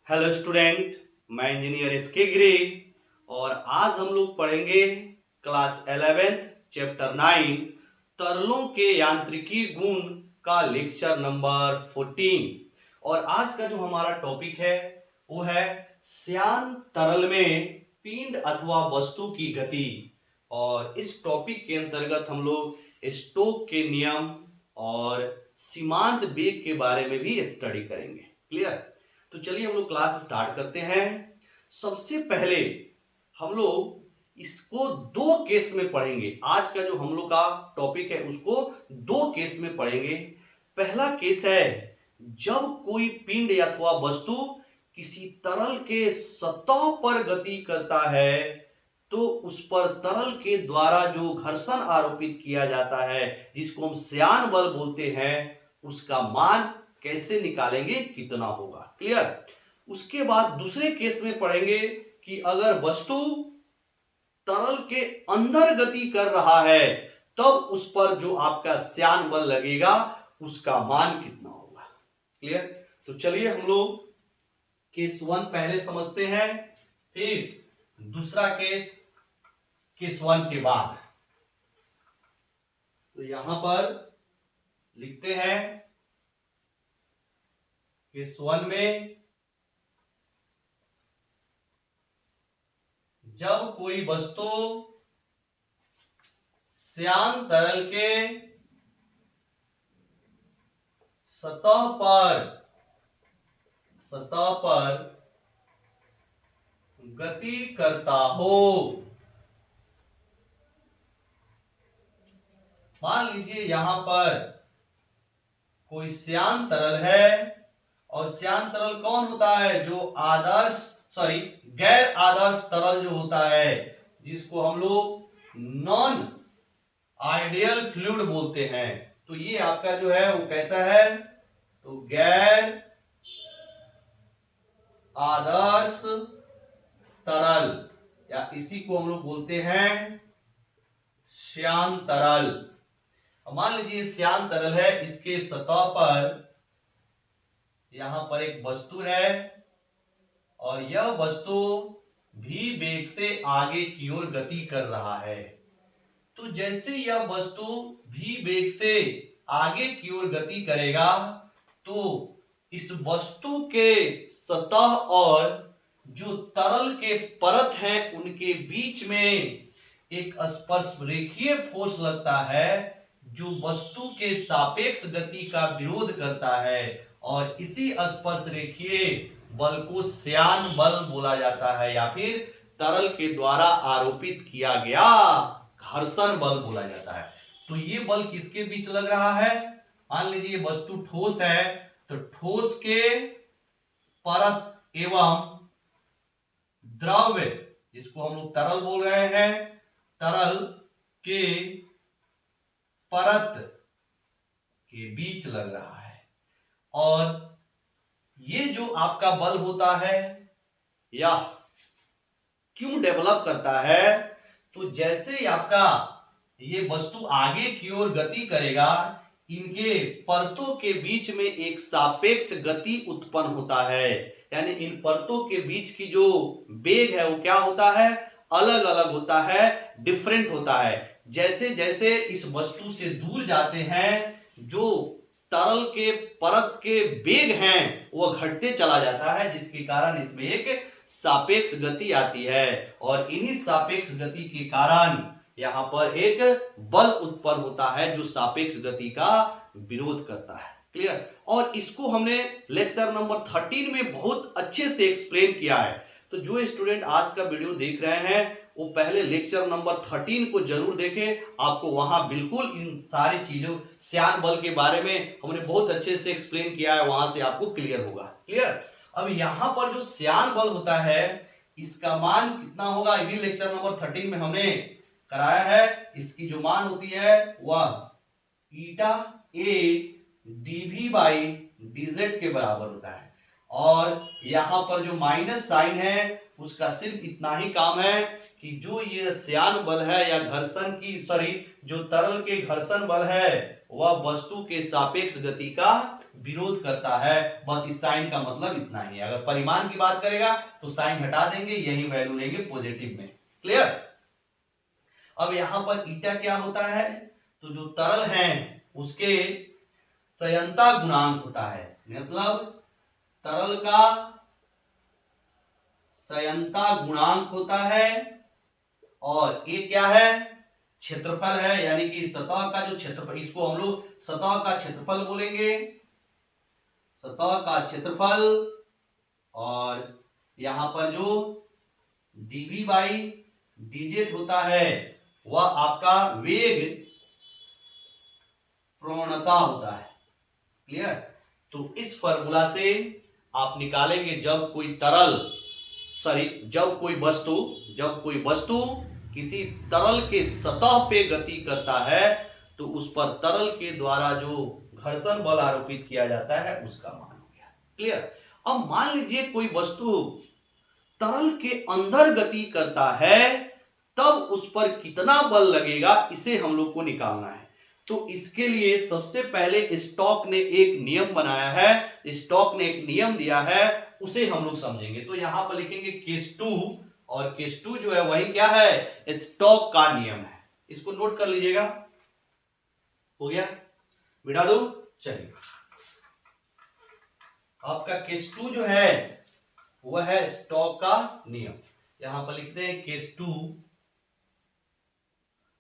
Hello student, मैं engineer SK गिरी और आज हम लोग पढ़ेंगे क्लास 11th चैप्टर 9 तरलों के यांत्रिकी गुण का लेक्चर नंबर 14। और आज का जो हमारा टॉपिक है वो है श्यान तरल में पिंड अथवा वस्तु की गति। और इस टॉपिक के अंतर्गत हम लोग स्टोक के नियम और सीमांत वेग के बारे में भी स्टडी करेंगे। क्लियर? तो चलिए हम लोग क्लास स्टार्ट करते हैं। सबसे पहले हम लोग इसको दो केस में पढ़ेंगे। आज का जो हम लोग का टॉपिक है उसको दो केस में पढ़ेंगे। पहला केस है जब कोई पिंड अथवा वस्तु किसी तरल के सतह पर गति करता है तो उस पर तरल के द्वारा जो घर्षण आरोपित किया जाता है जिसको हम श्यान बल बोलते हैं उसका मान कैसे निकालेंगे, कितना होगा। क्लियर? उसके बाद दूसरे केस में पढ़ेंगे कि अगर वस्तु तरल के अंदर गति कर रहा है तब उस पर जो आपका श्यान बल लगेगा उसका मान कितना होगा। क्लियर? तो चलिए हम लोग केस 1 पहले समझते हैं, फिर दूसरा केस 1 के बाद। तो यहां पर लिखते हैं केस 1 में जब कोई वस्तु श्यान तरल के सतह पर गति करता हो। मान लीजिए यहां पर कोई श्यान तरल है और श्यान तरल कौन होता है? जो गैर आदर्श तरल जो होता है जिसको हम लोग नॉन आइडियल फ्लूइड बोलते हैं। तो ये आपका जो है वो कैसा है? तो गैर आदर्श तरल या इसी को हम लोग बोलते हैं श्यान तरल। मान लीजिए श्यान तरल है, इसके सतह पर यहां पर एक वस्तु है और यह वस्तु भी वेग से आगे की ओर गति कर रहा है। तो जैसे यह वस्तु भी वेग से आगे की ओर गति करेगा तो इस वस्तु के सतह और जो तरल के परत हैं उनके बीच में एक स्पर्श रेखीय फोर्स लगता है जो वस्तु के सापेक्ष गति का विरोध करता है और इसी स्पर्श रेखीय बल को श्यान बल बोला जाता है या फिर तरल के द्वारा आरोपित किया गया घर्षण बल बोला जाता है। तो ये बल किसके बीच लग रहा है? मान लीजिए वस्तु ठोस है तो ठोस के परत एवं द्रव्य जिसको हम लोग तरल बोल रहे हैं, तरल के परत के बीच लग रहा है। और ये जो आपका बल होता है या क्यों डेवलप करता है? तो जैसे ही आपका ये वस्तु आगे की ओर गति करेगा इनके परतों के बीच में एक सापेक्ष गति उत्पन्न होता है, यानी इन परतों के बीच की जो वेग है वो क्या होता है? अलग अलग होता है, डिफरेंट होता है। जैसे जैसे इस वस्तु से दूर जाते हैं जो तरल के परत के वेग हैं वो घटते चला जाता है जिसके कारण इसमें एक सापेक्ष गति आती है और इन्हीं सापेक्ष गति के कारण यहां पर एक बल उत्पन्न होता है जो सापेक्ष गति का विरोध करता है। क्लियर? और इसको हमने लेक्चर नंबर 13 में बहुत अच्छे से एक्सप्लेन किया है। तो जो स्टूडेंट आज का वीडियो देख रहे हैं वो पहले लेक्चर नंबर 13 को जरूर देखें। आपको वहां बिल्कुल इन सारी चीजों श्यान बल के बारे में हमने बहुत अच्छे से एक्सप्लेन किया है, वहां से आपको क्लियर होगा। क्लियर? अब यहां पर जो श्यान बल होता है इसका मान कितना होगा ये भी लेक्चर नंबर 13 में हमने कराया है। इसकी जो मान होती है वह ईटा ए डीवी बाई डीजेड के बराबर होता है और यहां पर जो माइनस साइन है उसका सिर्फ इतना ही काम है कि जो ये श्यान बल है या घर्षण की जो तरल के घर्षण बल है वह वस्तु के सापेक्ष गति का विरोध करता है। बस इस साइन का मतलब इतना ही है। अगर परिमाण की बात करेगा तो साइन हटा देंगे, यही वैल्यू लेंगे पॉजिटिव में। क्लियर? अब यहां पर ईटा क्या होता है, तो जो तरल है उसके संयंता गुणांक होता है, मतलब तरल का संयंता गुणांक होता है। और ये क्या है, क्षेत्रफल है, यानी कि सतह का जो क्षेत्रफल, इसको हम लोग सतह का क्षेत्रफल बोलेंगे, सतह का क्षेत्रफल। और यहां पर जो डीवी बाई डीजेड होता है वह आपका वेग प्रवणता होता है। क्लियर? तो इस फॉर्मूला से आप निकालेंगे जब कोई तरल जब कोई वस्तु किसी तरल के सतह पे गति करता है तो उस पर तरल के द्वारा जो घर्षण बल आरोपित किया जाता है उसका मान हो गया। क्लियर? अब मान लीजिए कोई वस्तु तरल के अंदर गति करता है, तब उस पर कितना बल लगेगा इसे हम लोग को निकालना है। तो इसके लिए सबसे पहले स्टोक ने एक नियम बनाया है, स्टोक ने एक नियम दिया है, उसे हम लोग समझेंगे। तो यहां पर लिखेंगे केस 2, और केस 2 जो है वही क्या है, स्टोक का नियम है। इसको नोट कर लीजिएगा। हो गया? मिटा दो। चलिए, आपका केस 2 जो है वह है स्टोक का नियम। यहां पर लिखते हैं केस 2।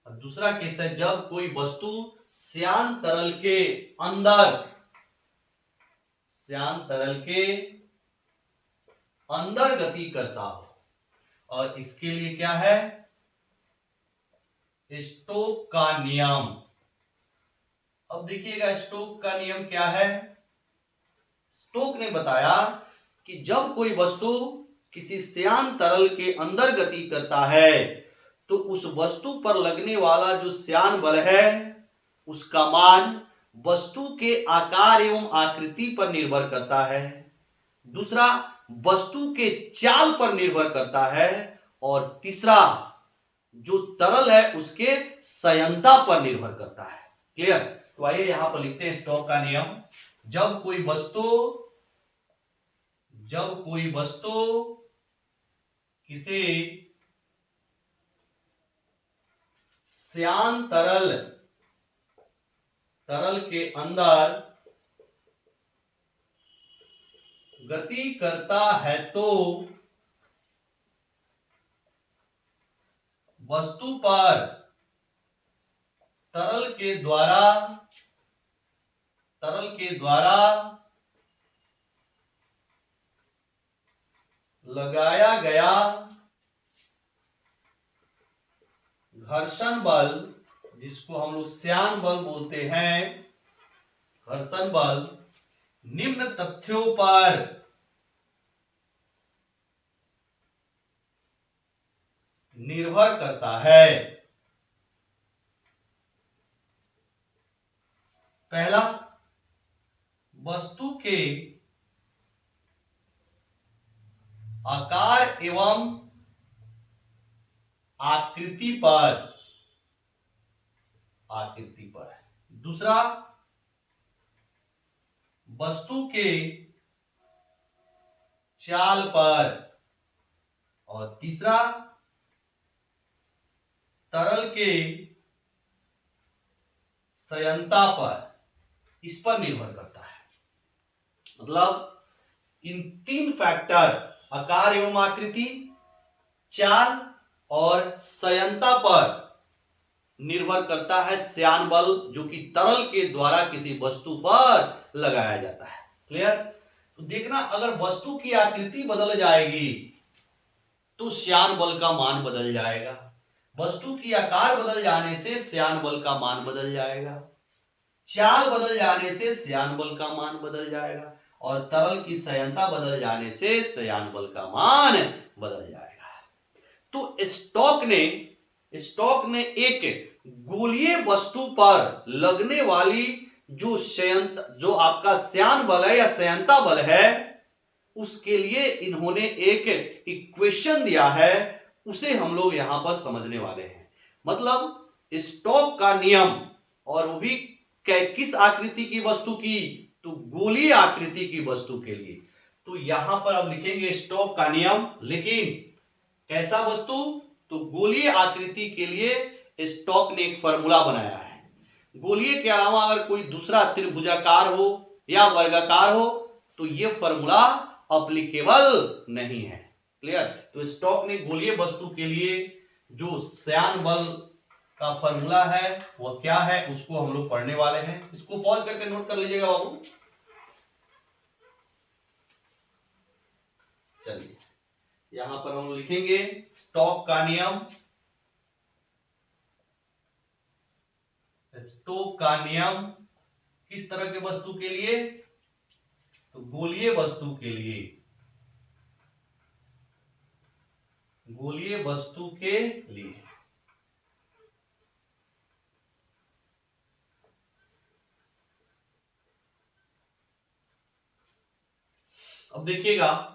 और दूसरा केस है जब कोई वस्तु श्यान तरल के अंदर गति करता हो। और इसके लिए क्या है, स्टोक का नियम। अब देखिएगा स्टोक का नियम क्या है। स्टोक ने बताया कि जब कोई वस्तु किसी श्यान तरल के अंदर गति करता है तो उस वस्तु पर लगने वाला जो श्यान बल है उसका मान वस्तु के आकार एवं आकृति पर निर्भर करता है, दूसरा वस्तु के चाल पर निर्भर करता है, और तीसरा जो तरल है उसके संयंता पर निर्भर करता है। क्लियर? तो आइए यहां पर लिखते हैं स्टोक का नियम। जब कोई वस्तु किसी श्यान तरल के अंदर गति करता है तो वस्तु पर तरल के द्वारा लगाया गया घर्षण बल, जिसको हम लोग श्यान बल बोलते हैं, घर्षण बल निम्न तथ्यों पर निर्भर करता है। पहला, वस्तु के आकार एवं आकृति पर। दूसरा, वस्तु के चाल पर। और तीसरा, तरल के संयंता पर, इस पर निर्भर करता है। मतलब इन तीन फैक्टर, आकार एवं आकृति, चाल और संयंता पर निर्भर करता है श्यान बल, जो कि तरल के द्वारा किसी वस्तु पर लगाया जाता है। क्लियर? तो देखना, अगर वस्तु की आकृति बदल जाएगी तो श्यान बल का मान बदल जाएगा, वस्तु की आकार बदल जाने से श्यान बल का मान बदल जाएगा, चाल बदल जाने से श्यान बल का मान बदल जाएगा, और तरल की संयंता बदल जाने से श्यान बल का मान बदल जाएगा। तो स्टोक ने एक गोलीय वस्तु पर लगने वाली जो आपका श्यान बल है या संयंता बल है, उसके लिए इन्होंने एक इक्वेशन दिया है, उसे हम लोग यहां पर समझने वाले हैं। मतलब स्टोक का नियम, और वो भी किस आकृति की वस्तु की? तो गोलीय आकृति की वस्तु के लिए। तो यहां पर अब लिखेंगे स्टोक का नियम, लेकिन कैसा वस्तु? तो गोलीय आकृति के लिए स्टोक ने एक फॉर्मूला बनाया है। गोलीय के अलावा अगर कोई दूसरा त्रिभुजाकार हो या वर्गाकार हो तो यह फॉर्मूला अप्लीकेबल नहीं है। क्लियर? तो स्टोक ने गोलीय वस्तु के लिए जो श्यान बल का फॉर्मूला है वह क्या है उसको हम लोग पढ़ने वाले हैं। इसको पॉज करके नोट कर लीजिएगा बाबू। चलिए यहां पर हम लिखेंगे स्टोक का नियम। स्टोक का नियम किस तरह के वस्तु के लिए? तो गोलीय वस्तु के लिए। गोलीय वस्तु के लिए। अब देखिएगा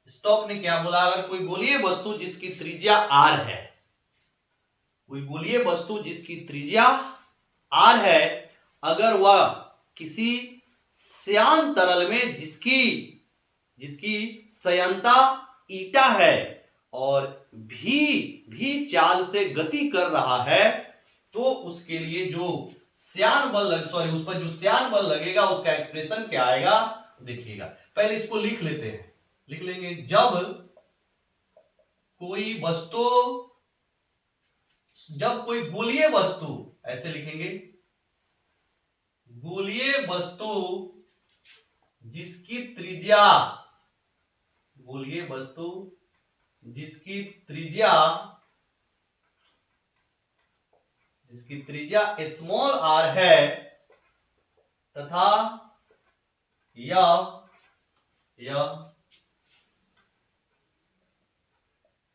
स्टोक ने क्या बोला, अगर कोई गोलीय वस्तु जिसकी त्रिज्या r है, कोई गोलीय वस्तु जिसकी त्रिज्या r है, अगर वह किसी श्यान तरल में जिसकी श्यानता ईटा है और भी चाल से गति कर रहा है, तो उसके लिए जो श्यान बल उस पर जो श्यान बल लगेगा उसका एक्सप्रेशन क्या आएगा देखिएगा। पहले इसको लिख लेते हैं, लिख लेंगे। जब कोई गोलीय वस्तु, ऐसे लिखेंगे, गोलीय वस्तु जिसकी त्रिज्या, गोलीय वस्तु जिसकी त्रिज्या स्मॉल r है तथा यह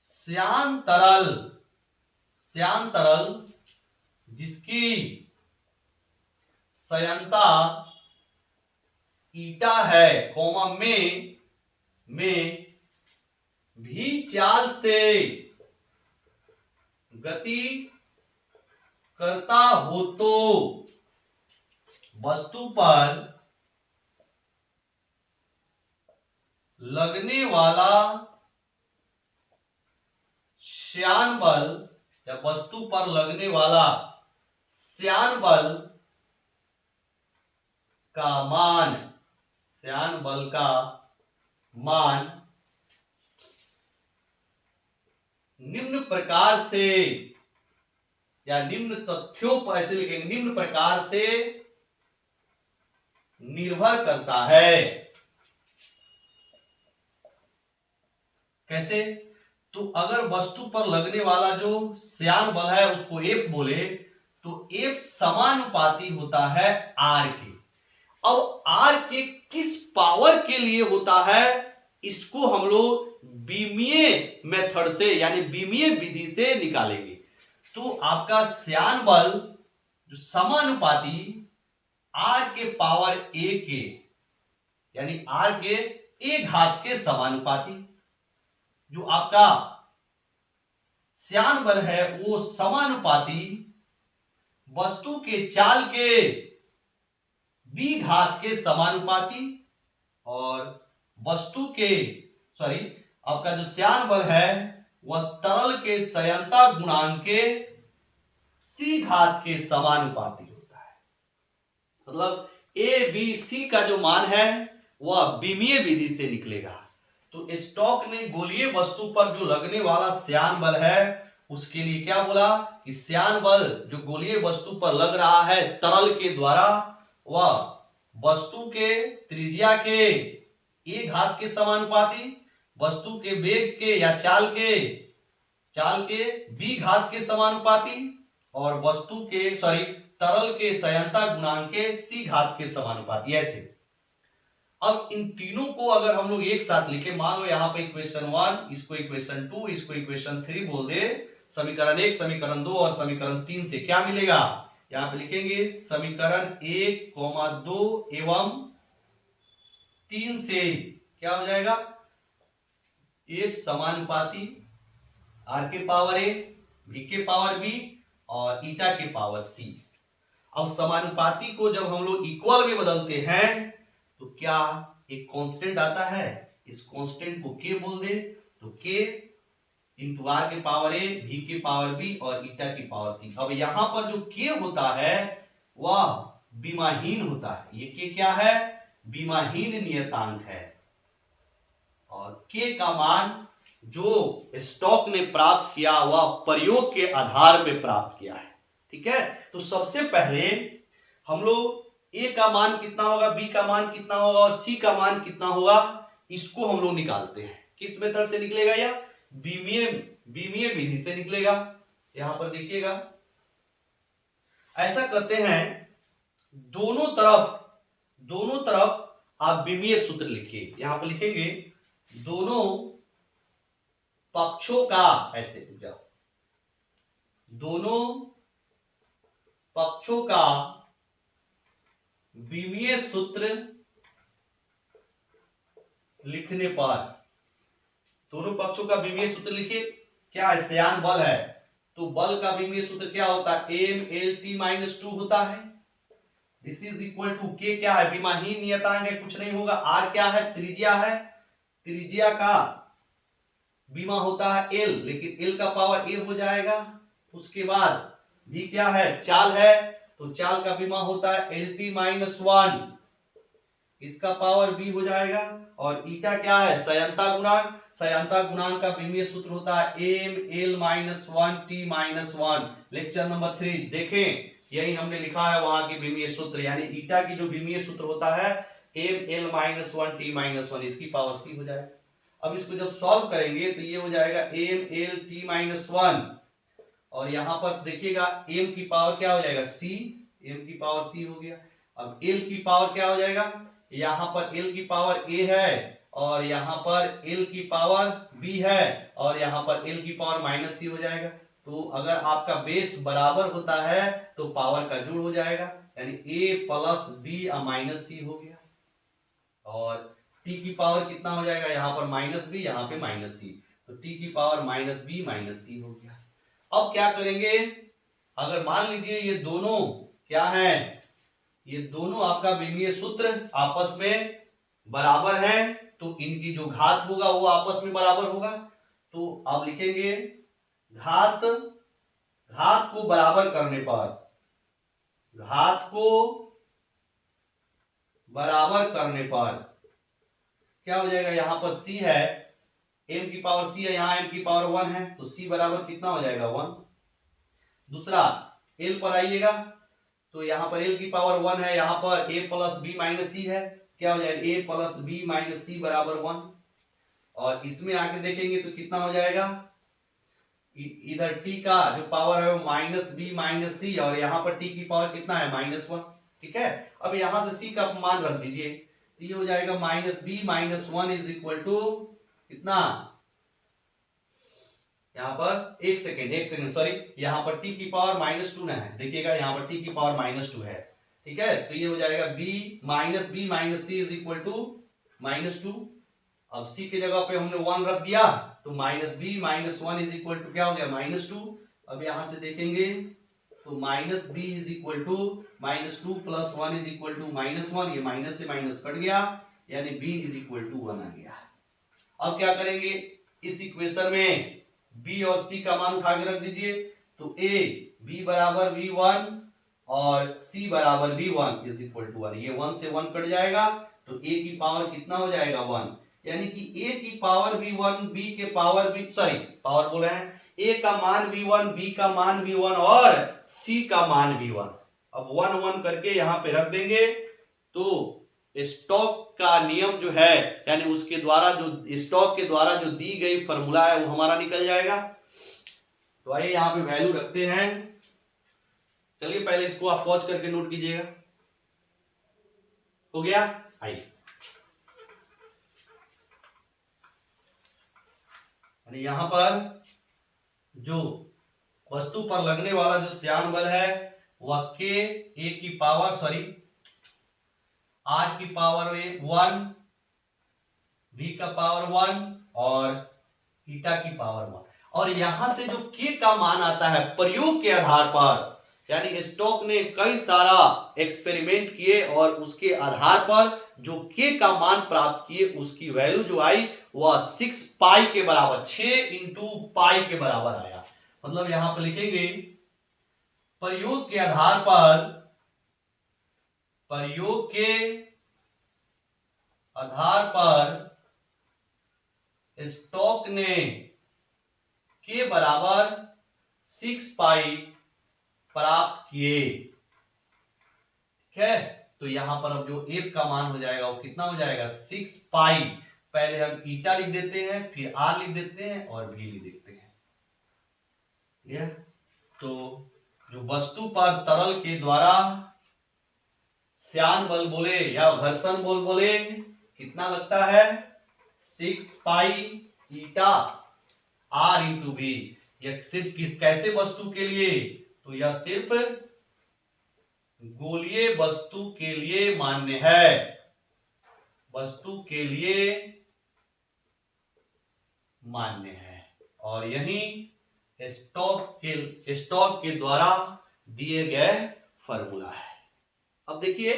श्यान तरल जिसकी श्यानता ईटा है, कॉमा में भी चाल से गति करता हो तो वस्तु पर लगने वाला श्यान बल या वस्तु पर लगने वाला श्यान बल का मान, श्यान बल का मान निम्न प्रकार से, या निम्न तथ्यों पर, ऐसे लिखेंगे, निम्न प्रकार से निर्भर करता है। कैसे? तो अगर वस्तु पर लगने वाला जो श्यान बल है उसको F बोले तो F समानुपाती होता है R के। अब R के किस पावर के लिए होता है इसको हम लोग बीमीय मेथड से, यानी बीमीय विधि से निकालेंगे। तो आपका श्यान बल जो समानुपाती R के पावर A के, यानी R के A घात के समानुपाती, जो आपका श्यान बल है वो समानुपाती वस्तु के चाल के B घात के समानुपाती, और वस्तु के आपका जो श्यान बल है वह तरल के श्यानता गुणांक के C घात के समानुपाती होता है। मतलब A B C का जो मान है वह बीमीय विधि से निकलेगा। तो स्टोक ने गोलीय वस्तु पर जो लगने वाला श्यान बल है उसके लिए क्या बोला कि श्यान बल जो गोलीय वस्तु पर लग रहा है तरल के द्वारा, वह वस्तु के त्रिज्या के A घात के समानुपाती, वस्तु के वेग के या चाल के B घात के समानुपाती, और वस्तु के तरल के श्यानता गुणांक के C घात के समानुपाती। ऐसे अब इन तीनों को अगर हम लोग एक साथ लिखे, मान लो यहाँ पे इक्वेशन 1, इसको इक्वेशन 2, इसको इक्वेशन 3 बोल दे, समीकरण 1, समीकरण 2 और समीकरण 3 से क्या मिलेगा? यहाँ पे लिखेंगे समीकरण 1, 2 एवं 3 से क्या हो जाएगा? F समानुपाती R के पावर A, V के पावर B और ईटा के पावर C। अब समानुपाती को जब हम लोग इक्वल में बदलते हैं तो क्या एक कांस्टेंट आता है, इस कांस्टेंट को के बोल दे तो के इंटू आर के पावर ए, भी के पावर बी और ईटा की पावर सी। अब यहां पर जो के होता है वह विमाहीन होता है, ये के क्या है, विमाहीन नियतांक है। और के का मान जो स्टॉक ने प्राप्त किया वह प्रयोग के आधार पर प्राप्त किया है। ठीक है, तो सबसे पहले हम लोग ए का मान कितना होगा, बी का मान कितना होगा और सी का मान कितना होगा, इसको हम लोग निकालते हैं। किस मेथड से निकलेगा, यह बीमीय विधि से निकलेगा। यहां पर देखिएगा, ऐसा करते हैं, दोनों तरफ आप बीमीय सूत्र लिखिए। यहां पर लिखेंगे दोनों पक्षों का, ऐसे जाओ, दोनों पक्षों का विमीय सूत्र लिखने पर, दोनों पक्षों का विमीय सूत्र लिखिए। क्या है, श्यान बल है तो बल का विमीय सूत्र क्या होता है, एम एल टी माइनस 2 होता है। दिस इज इक्वल टू के क्या है, विमाहीन नियतांक है, कुछ नहीं होगा। आर क्या है, त्रिज्या है, त्रिज्या का विमा होता है एल, लेकिन एल का पावर ए हो जाएगा। उसके बाद भी क्या है, चाल है, तो चाल का विमा होता है एल टी माइनस 1, इसका पावर बी हो जाएगा। और ईटा क्या है, संयंता गुणांक, संयंता गुणांक का विमीय सूत्र होता है M L minus 1 T minus 1। Lecture number 3 देखें, यही हमने लिखा है वहां की विमीय सूत्र, यानी ईटा की जो विमीय सूत्र होता है M L minus 1 T minus 1, इसकी पावर सी हो जाएगा। अब इसको जब सॉल्व करेंगे तो ये हो जाएगा एम एल टी माइनस 1, और यहां पर देखिएगा एम की पावर क्या हो जाएगा, सी, एम की पावर सी हो गया। अब एल की पावर क्या हो जाएगा, यहां पर एल की पावर ए है और यहां पर एल की पावर बी है और यहां पर एल की पावर माइनस सी हो जाएगा। तो अगर आपका बेस बराबर होता है तो पावर का जोड़ हो जाएगा, यानी ए प्लस बी माइनस सी हो गया। और टी की पावर कितना हो जाएगा, यहां पर माइनस बी, यहां पे माइनस सी, तो टी की पावर माइनस बी माइनस सी हो गया। अब क्या करेंगे, अगर मान लीजिए ये दोनों क्या है, ये दोनों आपका विमीय सूत्र आपस में बराबर है तो इनकी जो घात होगा वो आपस में बराबर होगा। तो आप लिखेंगे घात को बराबर करने पर, घात को बराबर करने पर क्या हो जाएगा, यहां पर c है, m की पावर c है, यहां m की पावर 1 है, तो c बराबर कितना हो जाएगा 1। दूसरा l पर आइएगा, तो यहां पर l की पावर 1 है, यहां पर a प्लस बी माइनस सी है, क्या हो जाएगा a प्लस बी माइनस सी बराबर 1। और इसमें आके देखेंगे तो कितना हो जाएगा, इधर t का जो पावर है वो माइनस बी माइनस सी और यहां पर t की पावर कितना है माइनस 1। ठीक है, अब यहां से c का मान रख दीजिए, तो ये हो जाएगा minus b minus 1 is equal to कितना, यहां पर एक सेकेंड सॉरी, यहां पर t की पावर माइनस 2 ना है, देखिएगा यहां पर t की पावर माइनस 2 है। ठीक है, तो ये हो जाएगा b minus c is equal to minus 2। अब c की जगह पे हमने 1 रख दिया तो minus b minus 1 is equal to क्या हो गया माइनस 2। अब यहां से देखेंगे तो minus b is equal to minus 2 plus 1 is equal to minus 1, ये माइनस से माइनस कट गया, यानी b इज इक्वल टू 1 आ गया। अब क्या करेंगे, इस इक्वेशन में b और c का मान उठा के रख दीजिए, तो a b बराबर v1 और c बराबर v1 इज इक्वल टू 1, ये 1 से 1 कट जाएगा तो a की पावर कितना हो जाएगा 1, यानी कि a की पावर v1, b के पावर b, सॉरी पावर बोले हैं, a का मान v1, b का मान v1 और c का मान v1। अब 1 1 करके यहां पे रख देंगे तो स्टॉक का नियम जो है, यानी उसके द्वारा जो स्टॉक के द्वारा जो दी गई फॉर्मूला है वो हमारा निकल जाएगा। तो आइए यहां पे वैल्यू रखते हैं, चलिए पहले इसको आप पॉज करके नोट कीजिएगा, हो गया। आइए यहां पर जो वस्तु पर लगने वाला जो श्यान बल है वह के ए की पावर सॉरी आर की पावर में 1, v का पावर 1 और ईटा की पावर 1। और यहां से जो k का मान आता है प्रयोग के आधार पर, यानी स्टोक ने कई सारा एक्सपेरिमेंट किए और उसके आधार पर जो के का मान प्राप्त किए, उसकी वैल्यू जो आई वह 6 पाई के बराबर, 6 इंटू पाई के बराबर आया। मतलब यहां पर लिखेंगे प्रयोग के आधार पर, प्रयोग के आधार पर स्टोक ने के बराबर 6 पाई प्राप्त किए। ठीक है, तो यहां पर अब जो एफ का मान हो जाएगा वो कितना हो जाएगा, 6 पाई। पहले हम ईटा लिख देते हैं, फिर आर लिख देते हैं और भी लिख देते हैं। ये तो जो वस्तु पर तरल के द्वारा श्यान बल बोले या घर्षण बल बोले, कितना लगता है, 6 पाई ईटा आर इंटू भी। यह सिर्फ किस कैसे वस्तु के लिए, तो यह सिर्फ गोलीय वस्तु के लिए मान्य है, वस्तु के लिए मान्य है। और यही स्टोक के द्वारा दिए गए फॉर्मूला है। अब देखिए,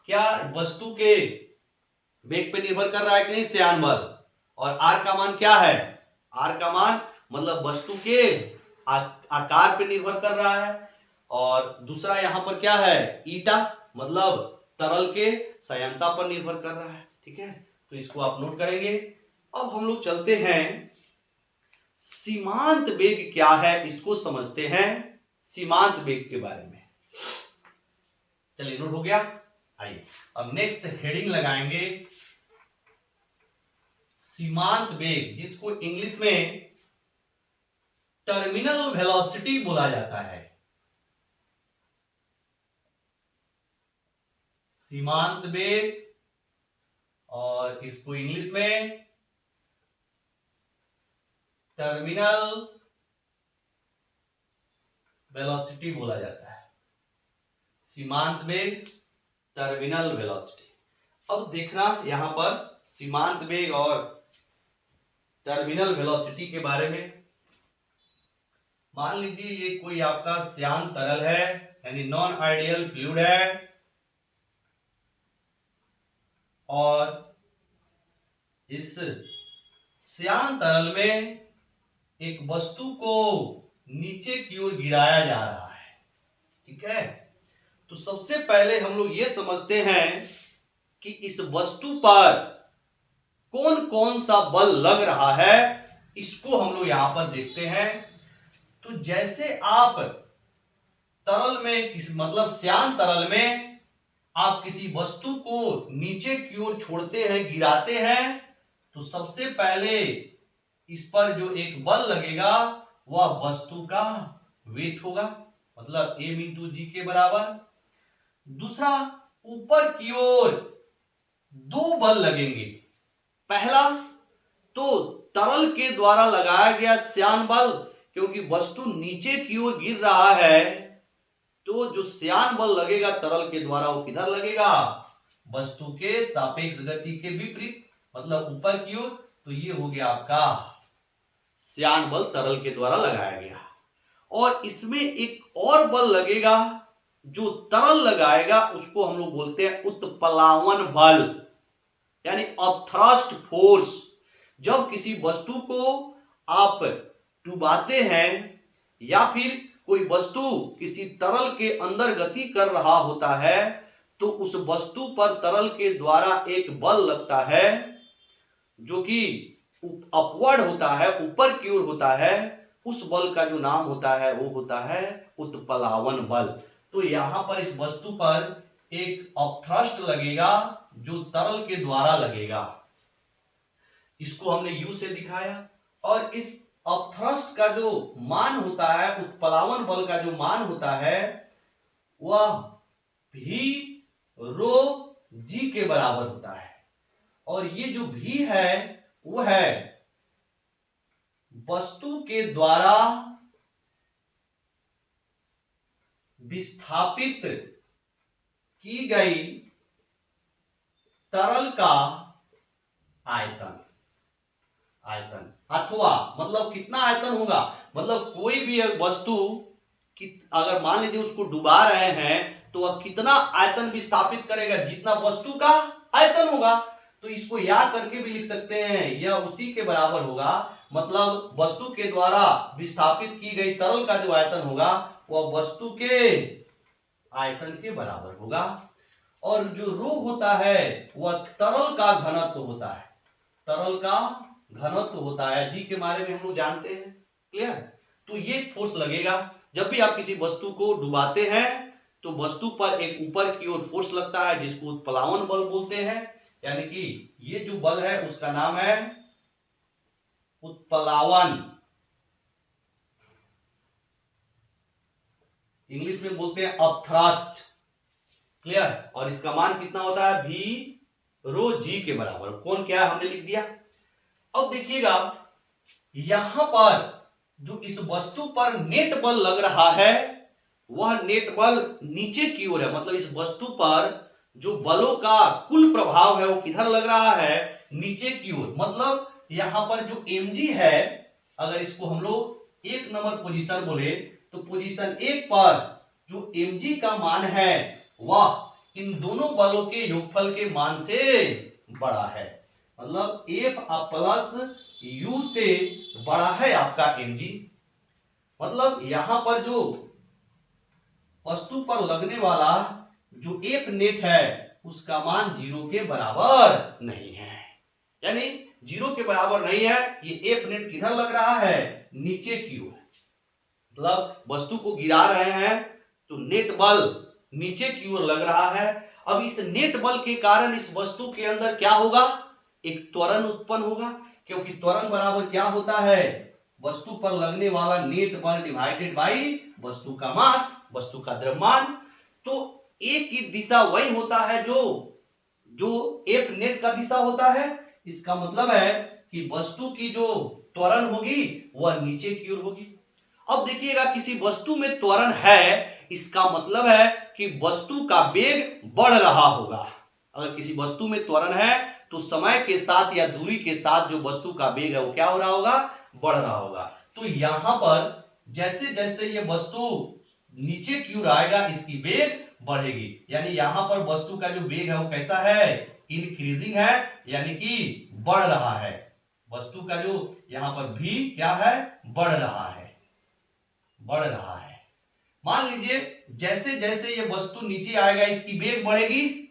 क्या वस्तु के वेग पे निर्भर कर रहा है कि नहीं श्यान बल, और आर का मान क्या है, आर का मान मतलब वस्तु के आकार पे निर्भर कर रहा है। और दूसरा यहां पर क्या है, ईटा, मतलब तरल के संयंता पर निर्भर कर रहा है। ठीक है, तो इसको आप नोट करेंगे। अब हम लोग चलते हैं सीमांत वेग क्या है, इसको समझते हैं, सीमांत वेग के बारे में। चलिए, नोट हो गया। आइए अब नेक्स्ट हेडिंग लगाएंगे, सीमांत वेग, जिसको इंग्लिश में टर्मिनल वेलोसिटी बोला जाता है। सीमांत वेग, और इसको इंग्लिश में टर्मिनल वेलोसिटी बोला जाता है। सीमांत वेग, टर्मिनल वेलोसिटी। अब देखना यहां पर सीमांत वेग और टर्मिनल वेलोसिटी के बारे में। मान लीजिए ये कोई आपका श्यान तरल है, यानी नॉन आइडियल फ्लूइड है, और इस श्यान तरल में एक वस्तु को नीचे की ओर गिराया जा रहा है। ठीक है, तो सबसे पहले हम लोग ये समझते हैं कि इस वस्तु पर कौन कौन सा बल लग रहा है, इसको हम लोग यहां पर देखते हैं। तो जैसे आप तरल में मतलब श्यान तरल में आप किसी वस्तु को नीचे की ओर छोड़ते हैं, गिराते हैं, तो सबसे पहले इस पर जो एक बल लगेगा वह वस्तु का वेट होगा, मतलब m इंटू जी के बराबर। दूसरा, ऊपर की ओर दो बल लगेंगे। पहला तो तरल के द्वारा लगाया गया श्यान बल, क्योंकि वस्तु नीचे की ओर गिर रहा है, तो जो श्यान बल लगेगा तरल के द्वारा वो किधर लगेगा, वस्तु के सापेक्ष गति के विपरीत, मतलब ऊपर की ओर। तो ये हो गया आपका श्यान बल तरल के द्वारा लगाया गया। और इसमें एक और बल लगेगा जो तरल लगाएगा, उसको हम लोग बोलते हैं उत्प्लावन बल, यानी अपथ्रस्ट फोर्स। जब किसी वस्तु को आप डुबाते हैं या फिर कोई वस्तु किसी तरल के अंदर गति कर रहा होता है, तो उस वस्तु पर तरल के द्वारा एक बल लगता है जो कि अपवर्ड होता है, ऊपर की ओर होता है। उस बल का जो नाम होता है वो होता है उत्प्लावन बल। तो यहां पर इस वस्तु पर एक अपथ्रस्ट लगेगा जो तरल के द्वारा लगेगा, इसको हमने यू से दिखाया। और इस अपथ्रस्ट का जो मान होता है, उत्प्लावन बल का जो मान होता है, वह भी रो जी के बराबर होता है। और ये जो भी है वो है वस्तु के द्वारा विस्थापित की गई तरल का आयतन, अथवा मतलब कितना आयतन होगा, मतलब कोई भी एक वस्तु कि अगर मान लीजिए उसको डुबा रहे हैं तो वह कितना आयतन विस्थापित करेगा, जितना वस्तु का आयतन होगा। तो इसको याद करके भी लिख सकते हैं, यह उसी के बराबर होगा, मतलब वस्तु के द्वारा विस्थापित की गई तरल का जो आयतन होगा वह वस्तु के आयतन के बराबर होगा। और जो रो होता है वह तरल का घनत्व होता है, तरल का घनत्व होता है। जी के बारे में हम लोग जानते हैं, क्लियर। तो ये फोर्स लगेगा जब भी आप किसी वस्तु को डुबाते हैं तो वस्तु पर एक ऊपर की ओर फोर्स लगता है जिसको उत्प्लावन बल बोलते हैं। यानी कि ये जो बल है उसका नाम है उत्प्लावन, इंग्लिश में बोलते हैं अपथ्रस्ट, क्लियर। और इसका मान कितना होता है, भी रो जी के बराबर। कौन क्या है हमने लिख दिया। अब देखिएगा यहां पर जो इस वस्तु पर नेट बल लग रहा है वह नेट बल नीचे की ओर है, मतलब इस वस्तु पर जो बलों का कुल प्रभाव है वो किधर लग रहा है, नीचे की ओर। मतलब यहां पर जो mg है, अगर इसको हम लोग एक नंबर पोजीशन बोले तो पोजीशन एक पर जो mg का मान है वह इन दोनों बलों के योगफल के मान से बड़ा है, मतलब F प्लस U से बड़ा है आपका mg। मतलब यहां पर जो वस्तु पर लगने वाला जो F नेट है उसका मान 0 के बराबर नहीं है, यानी 0 के बराबर नहीं है। ये F नेट किधर लग रहा है, नीचे की ओर। मतलब वस्तु को गिरा रहे हैं तो नेट बल नीचे की ओर लग रहा है। अब इस नेट बल के कारण इस वस्तु के अंदर क्या होगा, एक त्वरण उत्पन्न होगा, क्योंकि त्वरण बराबर क्या होता है, वस्तु पर लगने वाला नेट बल डिवाइडेड बाई वस्तु का मास, वस्तु का द्रव्यमान। तो एक की दिशा वही होता है जो F नेट का दिशा होता है। इसका मतलब है कि वस्तु की जो त्वरण होगी वह नीचे की ओर होगी। अब देखिएगा किसी वस्तु में त्वरण है, इसका मतलब है कि वस्तु का वेग बढ़ रहा होगा। अगर किसी वस्तु में त्वरण है तो समय के साथ या दूरी के साथ जो वस्तु का वेग है वो क्या हो रहा होगा, बढ़ रहा होगा। तो यहां पर जैसे जैसे ये वस्तु नीचे की ओर आएगा इसकी वेग बढ़ेगी, यानी यहां पर वस्तु का जो वेग है वो कैसा है, इंक्रीजिंग है, यानी कि बढ़ रहा है। वस्तु का जो यहां पर भी क्या है, बढ़ रहा है, बढ़ रहा है। मान लीजिए जैसे जैसे ये वस्तु नीचे आएगा इसकी वेग बढ़ेगी।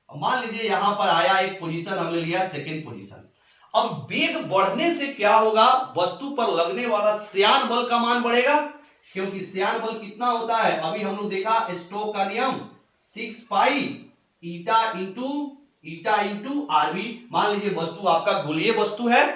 मान लीजिए यहां पर आया एक पोजीशन हमने लिया सेकंड पोजीशन। अब वेग बढ़ने से क्या होगा, वस्तु पर लगने वाला श्यान बल का मान बढ़ेगा, क्योंकि श्यान बल कितना होता है, अभी हम लोग देखा स्टोक का नियम 6 पाई ईटा इंटू आरबी। मान लीजिए वस्तु आपका गोलीय वस्तु है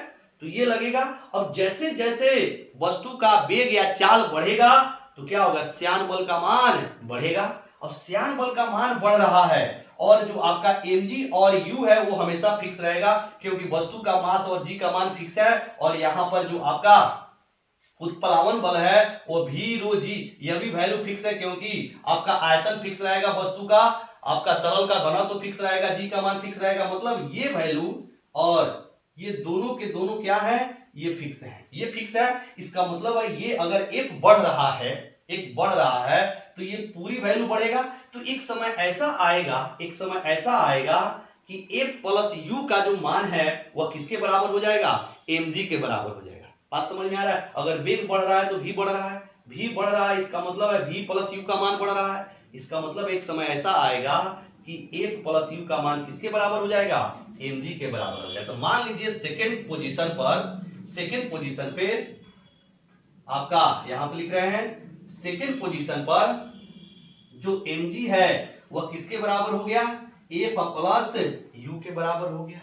तो ये लगेगा। अब जैसे जैसे वस्तु का वेग या चाल बढ़ेगा तो क्या होगा, श्यान बल का मान बढ़ेगा। अब श्यान बल का मान बढ़ रहा है और जो आपका mg और u है वो हमेशा फिक्स रहेगा, क्योंकि वस्तु का मास और g का मान फिक्स है। और यहां पर जो आपका उत्प्लावन बल है वो भी रो जी, यह भी वैल्यू फिक्स है, क्योंकि आपका आयतन फिक्स रहेगा वस्तु का, आपका तरल का घनत्व तो फिक्स रहेगा, जी का मान फिक्स रहेगा। मतलब ये वैल्यू और ये दोनों के दोनों क्या है, ये फिक्स है, ये फिक्स है। इसका मतलब है ये अगर एक बढ़ रहा है, एक बढ़ रहा है तो ये पूरी वैल्यू बढ़ेगा। तो एक समय ऐसा आएगा, एक समय ऐसा आएगा कि F प्लस U का जो मान है वह किसके बराबर हो जाएगा, mg के बराबर हो जाएगा। बात समझ में आ रहा है। अगर वेग बढ़ रहा है तो v बढ़ रहा है, v बढ़ रहा है, इसका मतलब है v प्लस u का मान बढ़ रहा है। इसका मतलब एक समय ऐसा आएगा कि F प्लस u का मान किसके बराबर हो जाएगा, mg के बराबर हो जाएगा। तो मान लीजिए सेकेंड पोजीशन पे आपका यहां पे लिख रहे हैं, सेकेंड पोजीशन पर जो mg है वह किसके बराबर हो गया, F प्लस u के बराबर हो गया,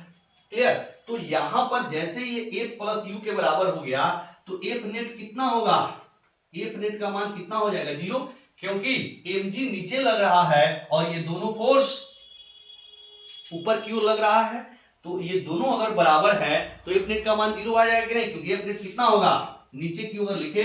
क्लियर। तो यहां पर जैसे ये F प्लस u के बराबर हो गया तो F नेट कितना होगा, F नेट का मान कितना हो जाएगा, 0, क्योंकि mg नीचे लग रहा है और ये दोनों फोर्स ऊपर की ओर लग रहा है। तो ये दोनों अगर बराबर है तो F नेट का मान 0 आ जाएगा कि नहीं, क्योंकि F नेट कितना होगा, नीचे की ओर लिखे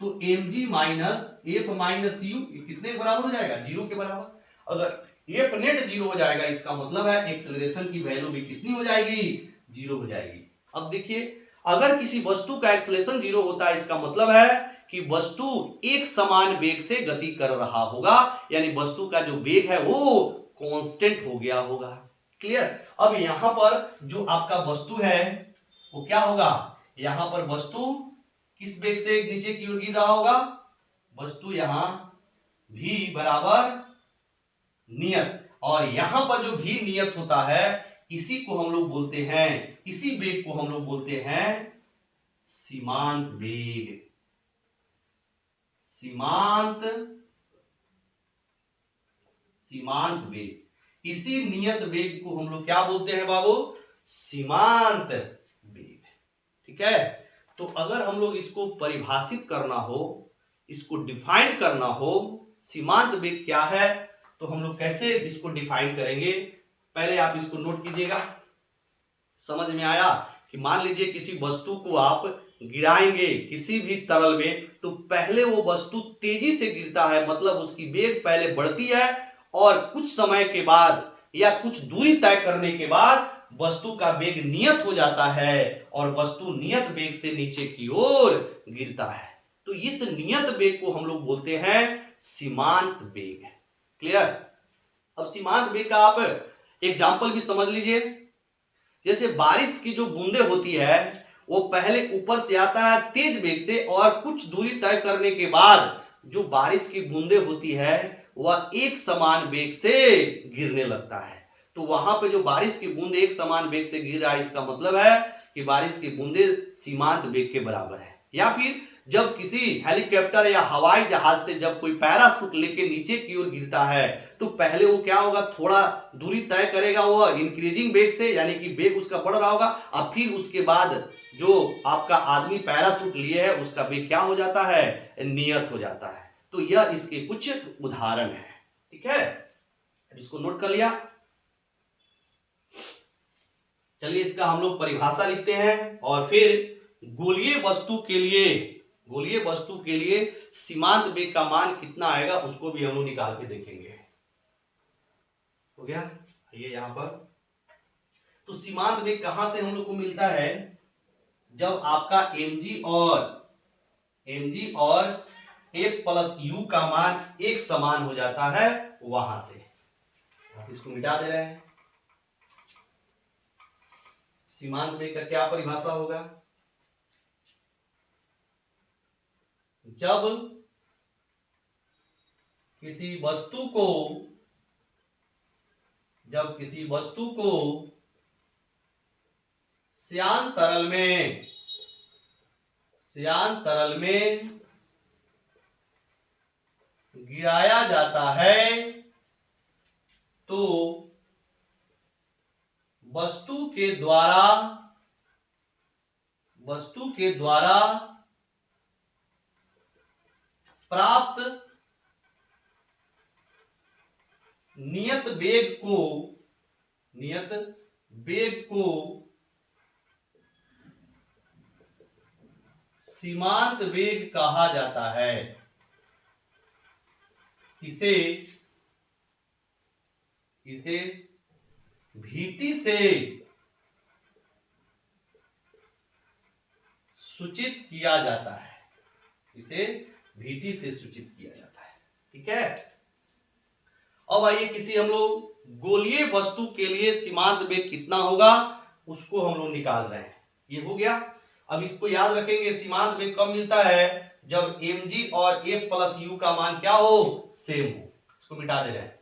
तो mg minus F minus u कितने के बराबर हो जाएगा, 0 के बराबर। अगर F नेट 0 हो जाएगा इसका मतलब है एक्सेलरेशन की वैल्यू भी कितनी हो जाएगी, 0 हो जाएगी। अब देखिए अगर किसी वस्तु का एक्सेलरेशन 0 होता है इसका मतलब है कि वस्तु एक समान वेग से गति कर रहा होगा, यानी वस्तु का जो वेग है वो कांस्टेंट हो गया होगा। क्लियर। अब यहां पर जो आपका वस्तु है वो क्या होगा, यहां पर वस्तु किस वेग से नीचे की ओर गिर रहा होगा, वस्तु यहां v बराबर नियत, और यहां पर जो भी नियत होता है इसी को हम लोग बोलते हैं, इसी वेग को हम लोग बोलते हैं सीमांत वेग। सीमांत सीमांत वेग, इसी नियत वेग को हम लोग क्या बोलते हैं बाबू, सीमांत वेग। ठीक है। तो अगर हम लोग इसको परिभाषित करना हो, इसको डिफाइन करना हो, सीमांत वेग क्या है, तो हम लोग कैसे इसको डिफाइन करेंगे, पहले आप इसको नोट कीजिएगा। समझ में आया कि मान लीजिए किसी वस्तु को आप गिराएंगे किसी भी तरल में, तो पहले वो वस्तु तेजी से गिरता है, मतलब उसकी वेग पहले बढ़ती है और कुछ समय के बाद या कुछ दूरी तय करने के बाद वस्तु का वेग नियत हो जाता है और वस्तु नियत वेग से नीचे की ओर गिरता है। तो इस नियत वेग को हम लोग बोलते हैं सीमांत वेग। क्लियर। अब सीमांत वेग का आप एग्जाम्पल भी समझ लीजिए। जैसे बारिश की जो बूंदे होती है वो पहले ऊपर से आता है तेज वेग से, और कुछ दूरी तय करने के बाद जो बारिश की बूंदे होती है वह एक समान वेग से गिरने लगता है। तो वहां पे जो बारिश की बूंदे एक समान वेग से गिर रहा है, इसका मतलब है कि बारिश की बूंदे सीमांत वेग के बराबर है। या फिर जब किसी हेलीकॉप्टर या हवाई जहाज से जब कोई पैराशूट लेके नीचे की ओर गिरता है, तो पहले वो क्या होगा, थोड़ा दूरी तय करेगा वो इंक्रीजिंग वेग से, यानी कि वेग उसका बढ़ रहा होगा, और फिर उसके बाद जो आपका आदमी पैराशूट लिए है उसका वेग क्या हो जाता है, नियत हो जाता है। तो यह इसके कुछ उदाहरण है। ठीक है, इसको नोट कर लिया। चलिए इसका हम लोग परिभाषा लिखते हैं और फिर गोलीय वस्तु के लिए सीमांत वेग का मान कितना आएगा उसको भी हम लोग निकाल के देखेंगे। हो गया। आइए यहां पर, तो सीमांत वेग कहां से हम लोग को मिलता है, जब आपका mg और f प्लस u का मान एक समान हो जाता है, वहां से। आप इसको मिटा दे रहे हैं। सीमांत वेग का क्या परिभाषा होगा, जब किसी वस्तु को श्यान तरल में गिराया जाता है, तो वस्तु के द्वारा प्राप्त नियत वेग को सीमांत वेग कहा जाता है। इसे vt से सूचित किया जाता है। ठीक है। अब आइए किसी हम लोग गोलीय वस्तु के लिए सीमांत वेग कितना होगा उसको हम लोग निकाल रहे हैं। ये हो गया। अब इसको याद रखेंगे, सीमांत वेग कब मिलता है, जब mg और f प्लस u का मान क्या हो, सेम हो। इसको मिटा दे रहे हैं।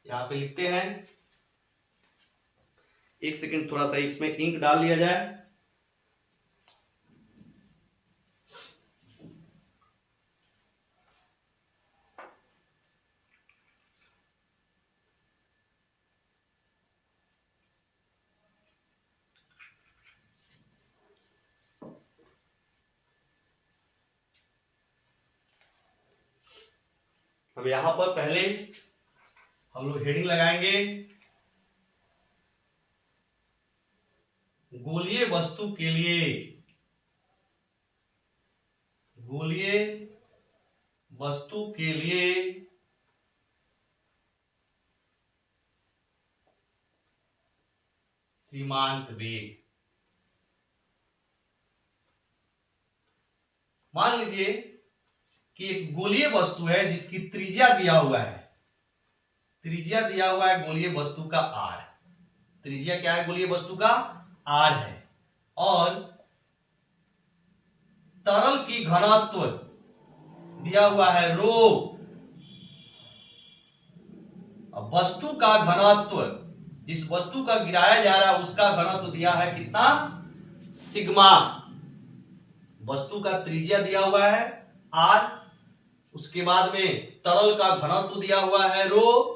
यहां पे लिखते हैं, एक सेकंड थोड़ा सा इसमें इंक डाल लिया जाए। अब यहां पर पहले हम लोग हेडिंग लगाएंगे, गोलीय वस्तु के लिए सीमांत वेग। मान लीजिए कि एक गोलीय वस्तु है जिसकी त्रिज्या दिया हुआ है, त्रिज्या दिया हुआ है गोलीय वस्तु का आर। त्रिज्या क्या है गोलीय वस्तु का? आर है। और तरल की घनत्व दिया हुआ है रो। अब वस्तु का घनत्व, जिस वस्तु का गिराया जा रहा है उसका घनत्व दिया है कितना? सिग्मा। वस्तु का त्रिज्या दिया हुआ है आर, उसके बाद में तरल का घनत्व दिया हुआ है रो,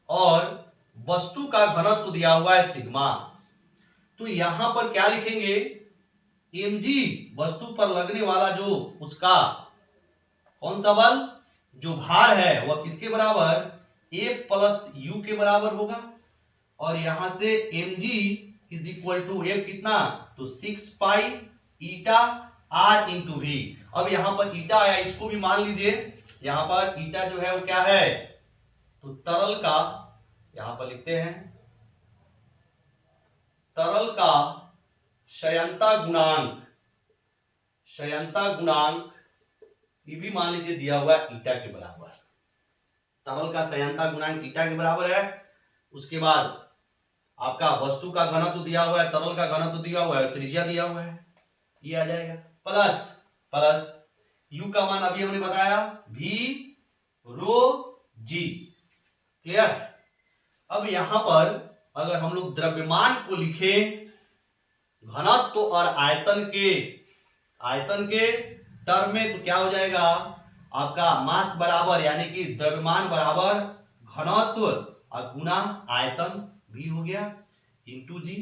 और वस्तु का घनत्व दिया हुआ है सिग्मा। तो यहां पर क्या लिखेंगे? mg वस्तु पर लगने वाला जो उसका कौन सा बल, जो भार है, वह किसके बराबर? A प्लस यू के बराबर होगा। और यहां से mg is equal to F कितना? तो 6 pi eta r into v. अब यहां पर ईटा आया, इसको भी मान लीजिए। यहां पर ईटा जो है वो क्या है? तो तरल का, यहां पर लिखते हैं तरल का क्षयंता गुणांक, क्षयंता गुणांक ये भी मान लीजिए दिया हुआ है ईटा के बराबर। तरल का क्षयंता गुणांक ईटा के बराबर है। उसके बाद आपका वस्तु का घनत्व दिया हुआ है, तरल का घनत्व दिया हुआ है, त्रिज्या दिया हुआ है, ये आ जाएगा। प्लस प्लस यू का मान अभी हमने बताया भी रो जी। क्लियर? अब यहां पर अगर हम लोग द्रव्यमान को लिखें घनत्व और आयतन के टर्म में, तो क्या हो जाएगा? आपका मास बराबर, यानी कि द्रव्यमान बराबर घनत्व और गुना आयतन भी हो गया इंटू जी।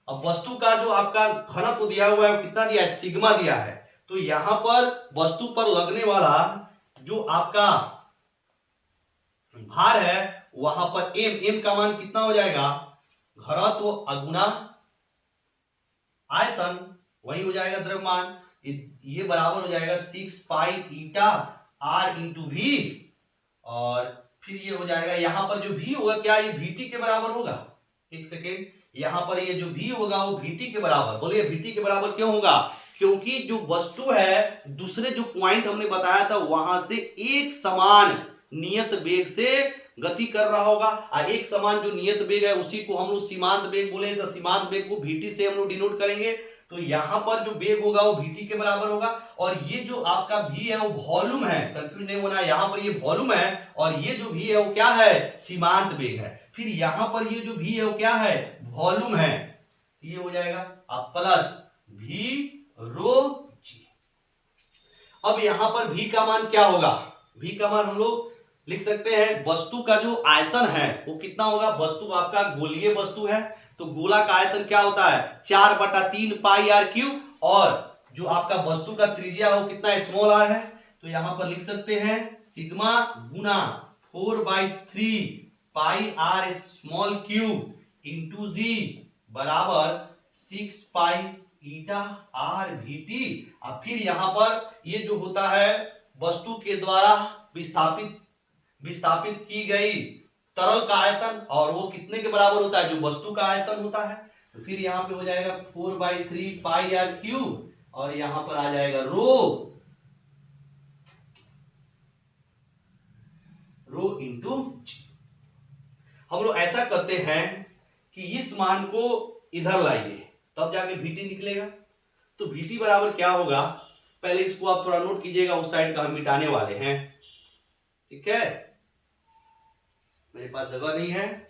अब वस्तु का जो आपका घनत्व दिया हुआ है वो कितना दिया है? सिग्मा दिया है। तो यहां पर वस्तु पर लगने वाला जो आपका भार है, वहां पर m का मान कितना हो जाएगा? घनत्व अगुना आयतन, वही हो जाएगा द्रव्यमान। ये बराबर हो जाएगा 6 pi eta r into we. और फिर ये हो जाएगा, यहां पर जो v होगा क्या ये vt के बराबर होगा? एक सेकेंड, यहां पर ये जो v होगा वो vt के बराबर। बोलिए vt के बराबर क्यों होगा? क्योंकि जो वस्तु है दूसरे जो पॉइंट हमने बताया था वहां से एक समान नियत वेग से गति कर रहा होगा। और एक समान जो नियत वेग है उसी को हम लोग सीमांत वेग बोले, तो सीमांत वेग को vt से हम लोग डिनोट करेंगे। तो यहां पर जो वेग होगा वो vt के बराबर होगा। और ये जो आपका v है वो वॉल्यूम है, कंफ्यूज नहीं होना। यहां पर ये वॉल्यूम है और ये जो v है वो क्या है? सीमांत वेग है। फिर यहां पर ये जो v है वो क्या है? वॉल्यूम है। ये हो जाएगा अब प्लस v रो जी। अब यहां पर v का मान क्या होगा? v का मान हम लोग लिख सकते हैं, वस्तु का जो आयतन है वो कितना होगा? वस्तु आपका गोलीय वस्तु है तो गोला का आयतन क्या होता है? 4/3 पाई आर क्यूब। और जो आपका वस्तु का त्रिज्या वो कितना? स्मॉल आर है। तो यहां पर लिख सकते हैं सिग्मा गुना 4/3 pi R small cube into G बराबर 6 पाई ईटा आर वीटी। और फिर यहां पर ये जो होता है वस्तु के द्वारा विस्थापित की गई तरल का आयतन, और वो कितने के बराबर होता है? जो वस्तु का आयतन होता है। तो फिर यहां पे हो जाएगा 4/3 पाई आर क्यूब, और यहां पर आ जाएगा रो इंटू जी। हम लोग ऐसा करते हैं कि इस मान को इधर लाइए, तब जाके vt निकलेगा। तो vt बराबर क्या होगा? पहले इसको आप थोड़ा नोट कीजिएगा, उस साइड का हम मिटाने वाले हैं। ठीक है, मेरे पास जगह नहीं है,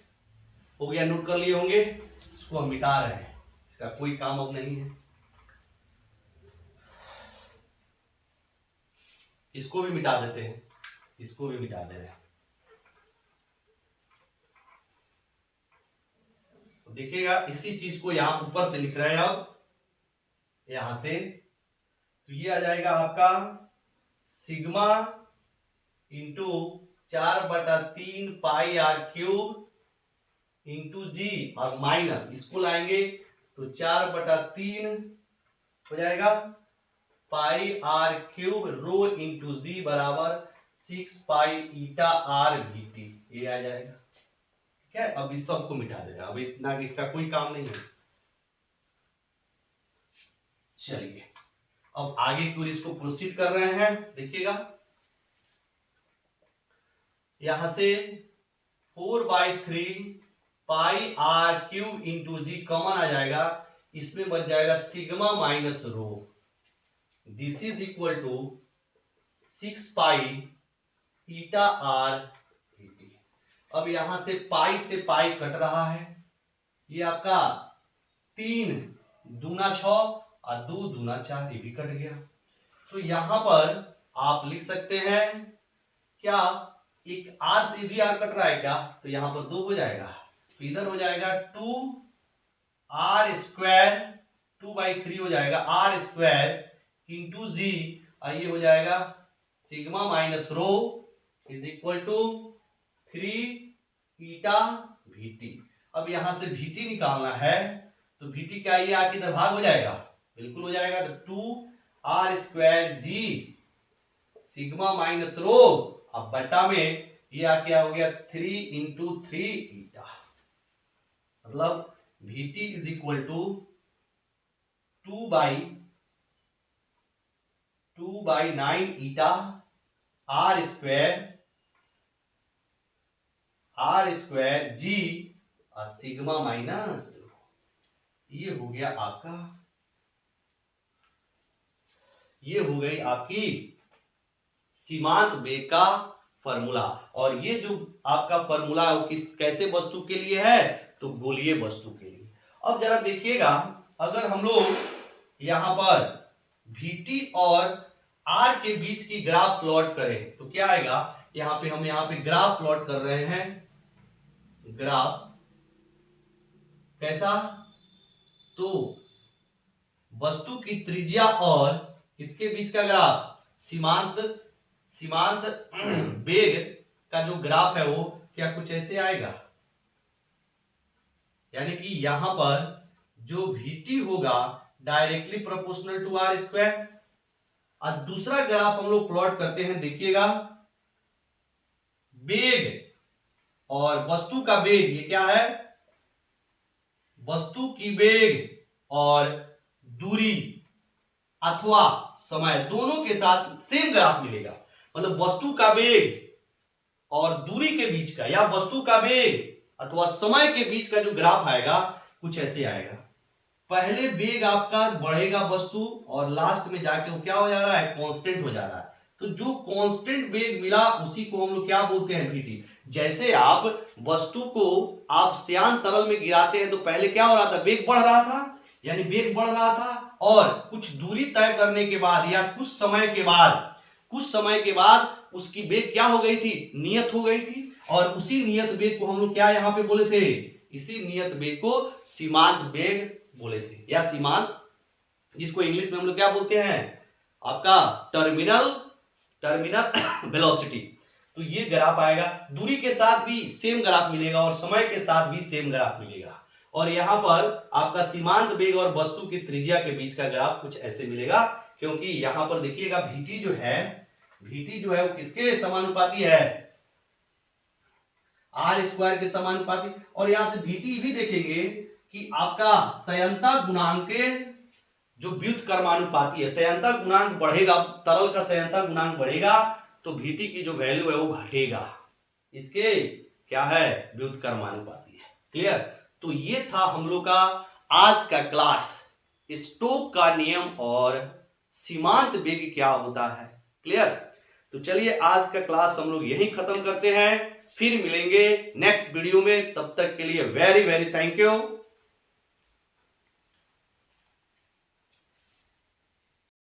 हो गया, नोट कर लिए होंगे। इसको हम मिटा रहे हैं, इसका कोई काम अब नहीं है। इसको भी मिटा देते हैं, इसको भी मिटा दे रहे हैं। देखिएगा इसी चीज को यहां ऊपर से लिख रहे हैं। अब यहां से तो ये आ जाएगा आपका sigma into 4/3 pi R cube into G, और माइनस इसको लाएंगे तो 4/3 हो जाएगा pi R cube rho into G बराबर 6 पाई ईटा आर वीटी, ये आ जाएगा। ठीक है, अब इस सबको मिटा देगा, अब इतना इसका कोई काम नहीं है। चलिए अब आगे की ओर इसको प्रोसीड कर रहे हैं। देखिएगा यहां से 4/3 pi R cube into G common आ जाएगा, इसमें बच जाएगा sigma minus rho. This is equal to 6 pi eta R ET. अब यहां से पाई कट रहा है, ये आपका 3 दूना 6 और 2 दूना 4, ये भी कट गया। तो यहां पर आप लिख सकते हैं क्या, एक आर से भी आर कट रहा है क्या, तो यहां पर 2 हो जाएगा, तो इधर हो जाएगा 2 आर स्क्वायर 2/3 हो जाएगा आर स्क्वायर इंटू जी, और ये हो जाएगा sigma minus rho is equal to 3 eta vt. अब यहां से वीटी निकालना है, तो वीटी क्या ये आके इधर भाग हो जाएगा, बिल्कुल हो जाएगा। तो 2 r square g sigma minus rho, अब बटा में ये आके आ गया 3 इंटू 3 ईटा, मतलब VT is equal to 2/9 eta R square G और सिग्मा माइनस, ये हो गया आपका, ये हो गई आपकी सीमांत वेग का फॉर्मूला। और ये जो आपका फॉर्मूला है वो कैसे वस्तु के लिए है, तो गोलीय वस्तु के लिए। अब जरा देखिएगा, अगर हम लोग यहां पर Vt और R के बीच की ग्राफ प्लॉट करें तो क्या आएगा, हम यहाँ पे ग्राफ प्लॉट कर रहे हैं। ग्राफ कैसा, तो वस्तु की त्रिज्या और इसके बीच का ग्राफ, सीमांत वेग का जो ग्राफ है वो क्या कुछ ऐसे आएगा, यानी कि यहां पर जो Vt होगा directly proportional to r square. और दूसरा ग्राफ हम लोग प्लॉट करते हैं, देखिएगा वेग और वस्तु का वेग, ये क्या है, वस्तु की वेग और दूरी अथवा समय दोनों के साथ सेम ग्राफ मिलेगा। मतलब वस्तु का वेग और दूरी के बीच का, या वस्तु का वेग अथवा समय के बीच का जो ग्राफ आएगा कुछ ऐसे आएगा। पहले वेग आपका बढ़ेगा वस्तु, और लास्ट में जाके वो क्या हो जा रहा है, कांस्टेंट हो जा रहा है। तो जो कांस्टेंट वेग मिला उसी को हम लोग क्या बोलते हैं, Vt। जैसे आप वस्तु को आप श्यान तरल में गिराते हैं तो पहले क्या हो रहा था, वेग बढ़ रहा था, यानी वेग बढ़ रहा था, और कुछ दूरी तय करने के बाद या कुछ समय के बाद उसकी वेग क्या हो गई थी, नियत हो गई थी। और उसी नियत वेग को हम लोग क्या यहां पे बोले थे, इसी नियत वेग को सीमांत वेग बोले थे, या सीमांत, जिसको इंग्लिश में हम लोग क्या बोलते हैं, आपका टर्मिनल वेलोसिटी। तो ये ग्राफ आएगा, दूरी के साथ भी सेम ग्राफ मिलेगा और समय के साथ भी सेम ग्राफ मिलेगा। और यहां पर आपका सीमांत वेग और वस्तु की त्रिज्या के बीच का ग्राफ कुछ ऐसे मिलेगा, क्योंकि यहां पर देखिएगा Vt जो है वो किसके समानुपाती है, आर स्क्वायर के समानुपाती। और यहां से Vt भी देखेंगे कि आपका संयंता गुणांक जो व्युत्क्रमानुपाती है, संयंता गुणांक बढ़ेगा, तरल का संयंता गुणांक बढ़ेगा तो Vt की जो वैल्यू है वो घटेगा, इसके क्या है, व्युत्क्रमानुपाती है। क्लियर। तो ये था हम लोग का आज का क्लास, स्टोक का नियम और सीमांत वेग क्या होता है। क्लियर। तो चलिए आज का क्लास हम लोग यहीं खत्म करते हैं, फिर मिलेंगे नेक्स्ट वीडियो में। तब तक के लिए वेरी वेरी थैंक यू।